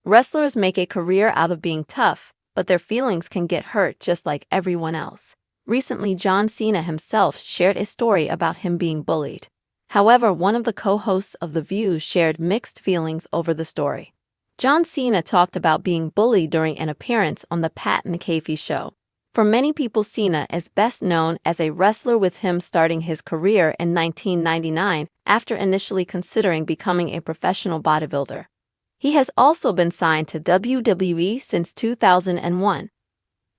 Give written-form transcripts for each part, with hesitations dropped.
Wrestlers make a career out of being tough, but their feelings can get hurt just like everyone else. Recently, John Cena himself shared a story about him being bullied. However, one of the co-hosts of The View shared mixed feelings over the story. John Cena talked about being bullied during an appearance on the Pat McAfee show. For many people, Cena is best known as a wrestler, with him starting his career in 1999 after initially considering becoming a professional bodybuilder. He has also been signed to WWE since 2001.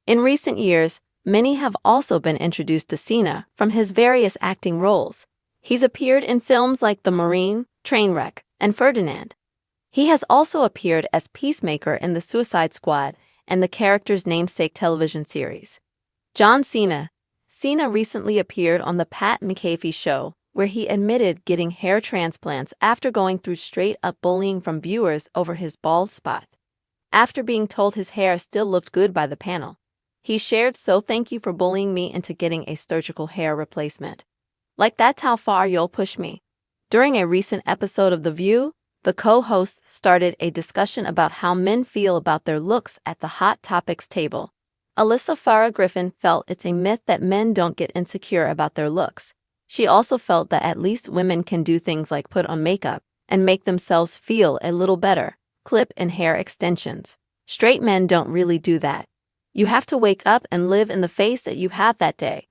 In recent years, many have also been introduced to Cena from his various acting roles. He's appeared in films like The Marine, Trainwreck, and Ferdinand. He has also appeared as Peacemaker in The Suicide Squad and the character's namesake television series. John Cena. Cena recently appeared on the Pat McAfee show, where he admitted getting hair transplants after going through straight-up bullying from viewers over his bald spot. After being told his hair still looked good by the panel, he shared, "So thank you for bullying me into getting a surgical hair replacement. Like, that's how far you'll push me." During a recent episode of The View, the co-host started a discussion about how men feel about their looks at the Hot Topics table. Alyssa Farah Griffin felt it's a myth that men don't get insecure about their looks. She also felt that at least women can do things like put on makeup and make themselves feel a little better, clip in hair extensions. Straight men don't really do that. You have to wake up and live in the face that you have that day.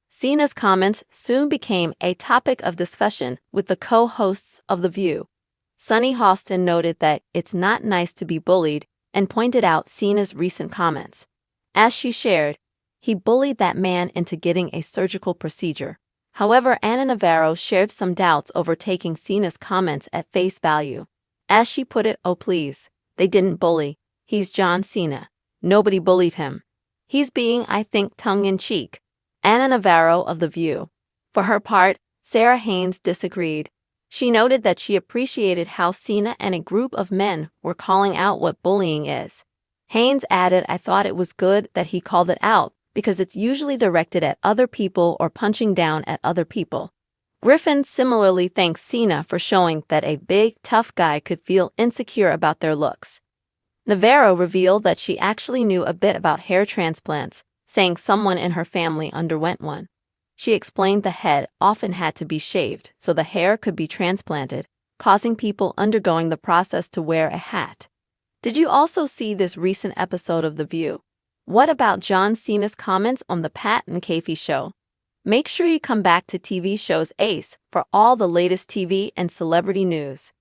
Cena's comments soon became a topic of discussion with the co-hosts of The View. Sunny Hostin noted that it's not nice to be bullied and pointed out Cena's recent comments. As she shared, he bullied that man into getting a surgical procedure. However, Anna Navarro shared some doubts over taking Cena's comments at face value. As she put it, "Oh please, they didn't bully. He's John Cena. Nobody bullied him. He's being, I think, tongue-in-cheek." Anna Navarro of The View. For her part, Sarah Haynes disagreed. She noted that she appreciated how Cena and a group of men were calling out what bullying is. Haynes added, "I thought it was good that he called it out, because it's usually directed at other people or punching down at other people." Griffin similarly thanks Cena for showing that a big, tough guy could feel insecure about their looks. Navarro revealed that she actually knew a bit about hair transplants, saying someone in her family underwent one. She explained the head often had to be shaved so the hair could be transplanted, causing people undergoing the process to wear a hat. Did you also see this recent episode of The View? What about John Cena's comments on the Pat McAfee show? Make sure you come back to TV Shows Ace for all the latest TV and celebrity news.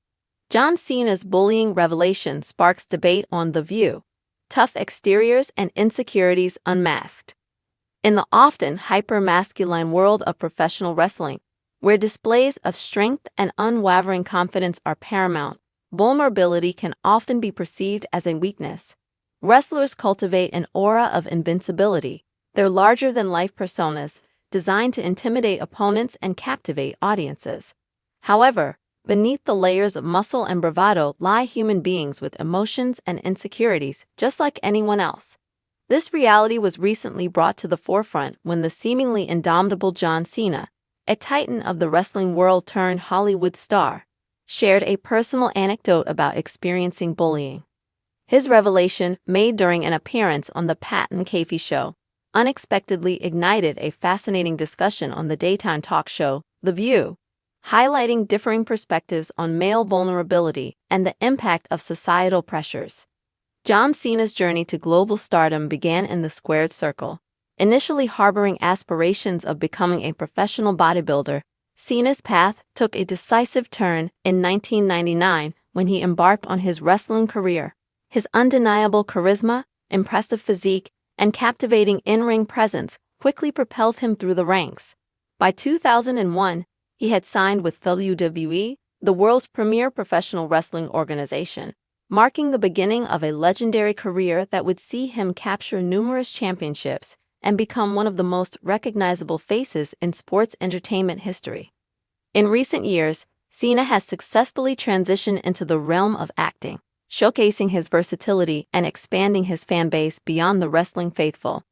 John Cena's bullying revelation sparks debate on The View. Tough exteriors and insecurities unmasked. In the often hyper-masculine world of professional wrestling, where displays of strength and unwavering confidence are paramount, vulnerability can often be perceived as a weakness. Wrestlers cultivate an aura of invincibility, their larger-than-life personas, designed to intimidate opponents and captivate audiences. However, beneath the layers of muscle and bravado lie human beings with emotions and insecurities, just like anyone else. This reality was recently brought to the forefront when the seemingly indomitable John Cena, a titan of the wrestling world turned Hollywood star, shared a personal anecdote about experiencing bullying. His revelation, made during an appearance on the Pat McAfee show, unexpectedly ignited a fascinating discussion on the daytime talk show, The View, highlighting differing perspectives on male vulnerability and the impact of societal pressures. John Cena's journey to global stardom began in the squared circle. Initially harboring aspirations of becoming a professional bodybuilder, Cena's path took a decisive turn in 1999 when he embarked on his wrestling career. His undeniable charisma, impressive physique, and captivating in-ring presence quickly propelled him through the ranks. By 2001, he had signed with WWE, the world's premier professional wrestling organization, marking the beginning of a legendary career that would see him capture numerous championships and become one of the most recognizable faces in sports entertainment history. In recent years, Cena has successfully transitioned into the realm of acting, showcasing his versatility and expanding his fan base beyond the wrestling faithful.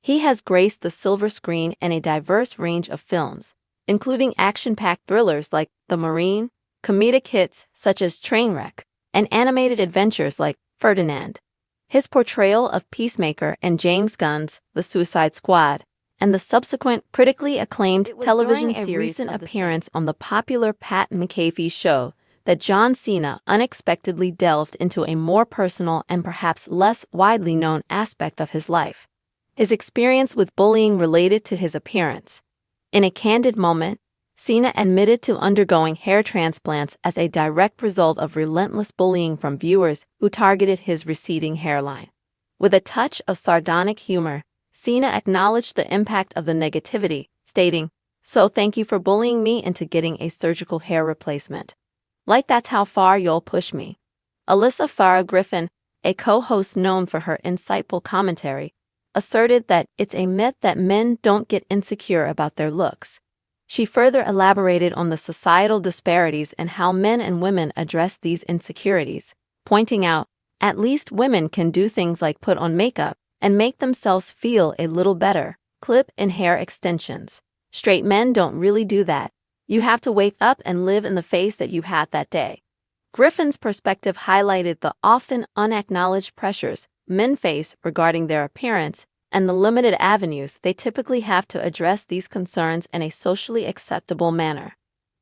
He has graced the silver screen in a diverse range of films, including action-packed thrillers like The Marine, comedic hits such as Trainwreck, and animated adventures like Ferdinand. His portrayal of Peacemaker in James Gunn's The Suicide Squad, and the subsequent critically acclaimed television series recent appearance on the popular Pat McAfee show that John Cena unexpectedly delved into a more personal and perhaps less widely known aspect of his life, his experience with bullying related to his appearance. In a candid moment, Cena admitted to undergoing hair transplants as a direct result of relentless bullying from viewers who targeted his receding hairline. With a touch of sardonic humor, Cena acknowledged the impact of the negativity, stating, "So thank you for bullying me into getting a surgical hair replacement. Like that's how far you'll push me." Alyssa Farah Griffin, a co-host known for her insightful commentary, asserted that it's a myth that men don't get insecure about their looks. She further elaborated on the societal disparities and how men and women address these insecurities, pointing out, "At least women can do things like put on makeup and make themselves feel a little better, clip in hair extensions. Straight men don't really do that. You have to wake up and live in the face that you had that day." Griffin's perspective highlighted the often unacknowledged pressures men face regarding their appearance and the limited avenues they typically have to address these concerns in a socially acceptable manner.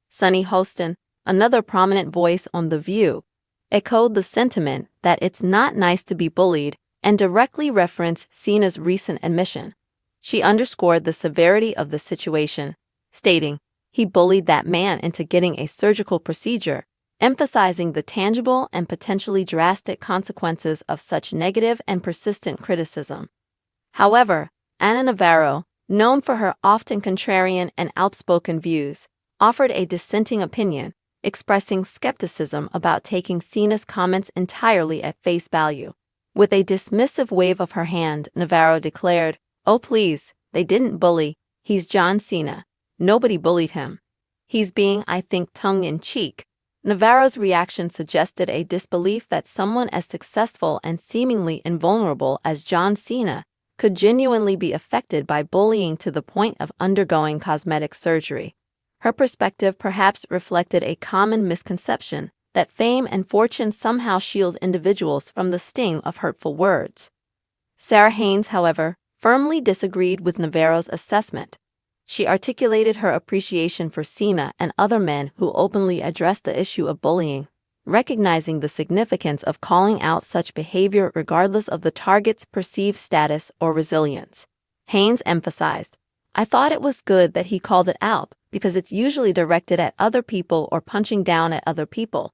Sunny Hostin, another prominent voice on The View, echoed the sentiment that it's not nice to be bullied and directly referenced Cena's recent admission. She underscored the severity of the situation, stating, "He bullied that man into getting a surgical procedure," emphasizing the tangible and potentially drastic consequences of such negative and persistent criticism. However, Ana Navarro, known for her often contrarian and outspoken views, offered a dissenting opinion, expressing skepticism about taking Cena's comments entirely at face value. With a dismissive wave of her hand, Navarro declared, "Oh please, they didn't bully, he's John Cena. Nobody bullied him. He's being, I think, tongue-in-cheek." Navarro's reaction suggested a disbelief that someone as successful and seemingly invulnerable as John Cena could genuinely be affected by bullying to the point of undergoing cosmetic surgery. Her perspective perhaps reflected a common misconception that fame and fortune somehow shield individuals from the sting of hurtful words. Sarah Haynes, however, firmly disagreed with Navarro's assessment. She articulated her appreciation for Cena and other men who openly address the issue of bullying, recognizing the significance of calling out such behavior regardless of the target's perceived status or resilience. Haynes emphasized, "I thought it was good that he called it out because it's usually directed at other people or punching down at other people."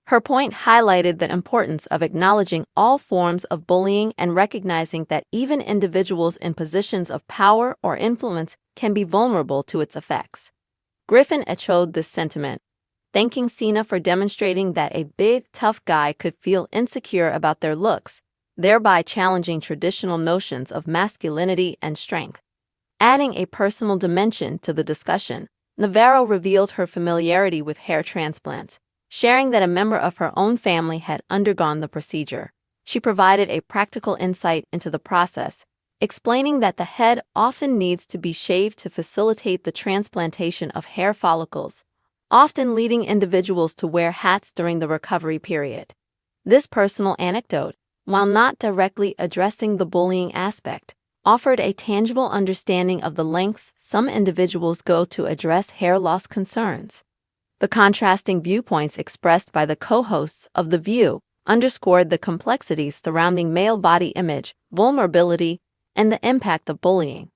Her point highlighted the importance of acknowledging all forms of bullying and recognizing that even individuals in positions of power or influence can be vulnerable to its effects. Griffin echoed this sentiment, thanking Cena for demonstrating that a big, tough guy could feel insecure about their looks, thereby challenging traditional notions of masculinity and strength. Adding a personal dimension to the discussion, Navarro revealed her familiarity with hair transplants, sharing that a member of her own family had undergone the procedure. She provided a practical insight into the process, explaining that the head often needs to be shaved to facilitate the transplantation of hair follicles, often leading individuals to wear hats during the recovery period. This personal anecdote, while not directly addressing the bullying aspect, offered a tangible understanding of the lengths some individuals go to address hair loss concerns. The contrasting viewpoints expressed by the co-hosts of The View underscored the complexities surrounding male body image, vulnerability, and the impact of bullying.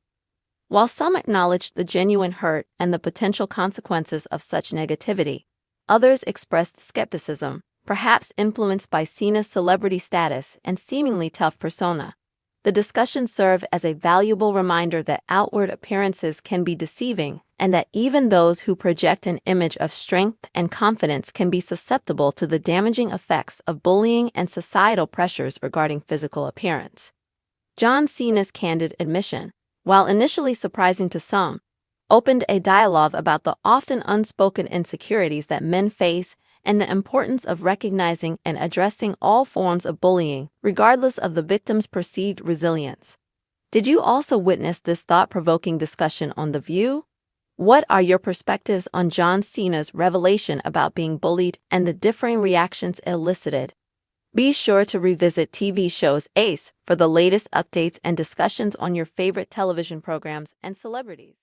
While some acknowledged the genuine hurt and the potential consequences of such negativity, others expressed skepticism, perhaps influenced by Cena's celebrity status and seemingly tough persona. The discussion served as a valuable reminder that outward appearances can be deceiving and that even those who project an image of strength and confidence can be susceptible to the damaging effects of bullying and societal pressures regarding physical appearance. John Cena's candid admission, while initially surprising to some, opened a dialogue about the often unspoken insecurities that men face and the importance of recognizing and addressing all forms of bullying, regardless of the victim's perceived resilience. Did you also witness this thought-provoking discussion on The View? What are your perspectives on John Cena's revelation about being bullied and the differing reactions it elicited? Be sure to revisit TV shows Ace for the latest updates and discussions on your favorite television programs and celebrities.